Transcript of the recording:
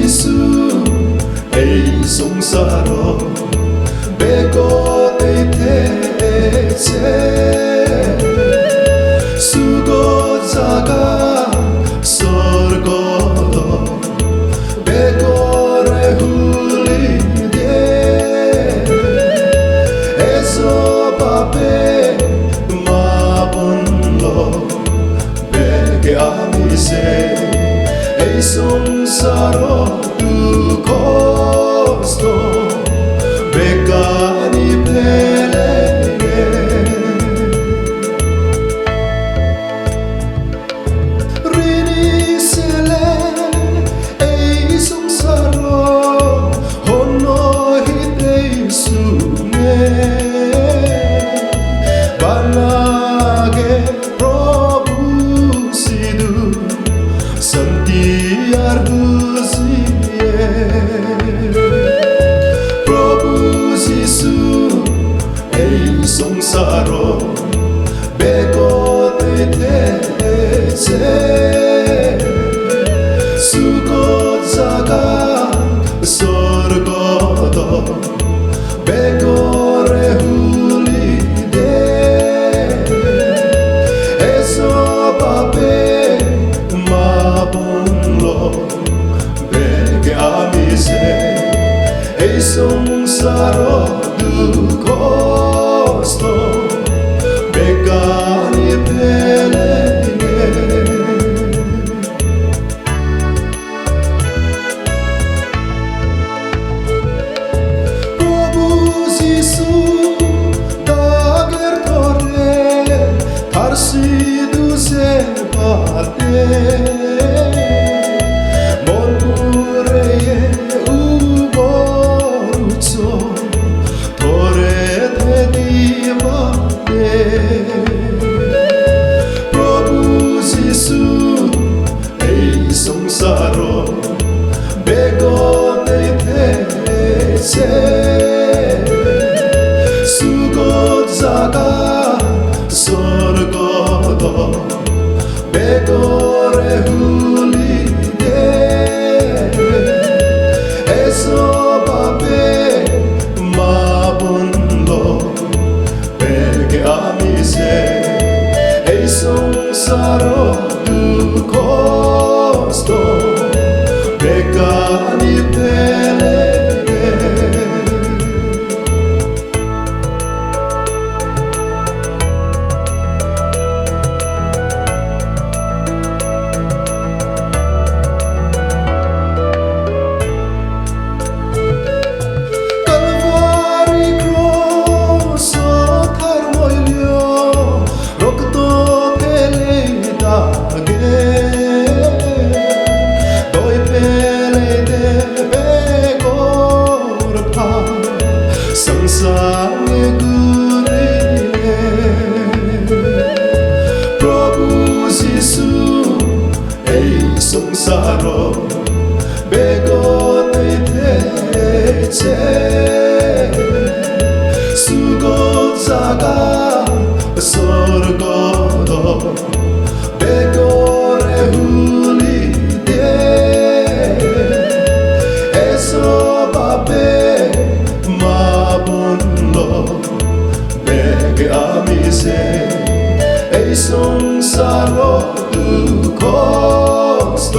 Giêsu ấy ସଂସାର ବେଗ ଦେଇତେ 수고자가 ସ୍ୱର୍ଗର ବେଗରେ ହୁଲିଦିଏ ଏସବୁ ପାପେ 마분로 베게 아미세 এই সংসার দুঃখস্ত বেকারি ফেলে ঋণী ছেলে এই সংসার হনহিতে শুনে বানাগে প্রভু Sidhu Santiar husie Prabhu Giêsu ei ସଂସାର ବେଗ ଦେଇତେ ସୁଗଜାଗା ସ୍ୱର୍ଗଦ ବେଗରେ ହୁଲିଦିଏ ଏସବୁ ପାପେ 베게 아미세 এই সংসার দুঃখস্ত বেকারি ফেলে প্রভু যিশু দাগের ধরে তার সিধুসে পাতে প্রভু যিশু এই সংসার বেগ ଦେଇতে সুগজাগা স্বর্গদ বেগরে হুলিদিয়ে এসব পাপে 마분로 베게 아미세 এই সংসার দুঃখস্ত বেকারি ফেলে 상상의 그리에 প্রভু যিশু এই সংসার বেগ ଦେଇতে সুগজাগা স্বর্গদ বেগরে হুলিদিয়ে এসব পাপে 베게 아미세 এই সংসার দুঃখস্ত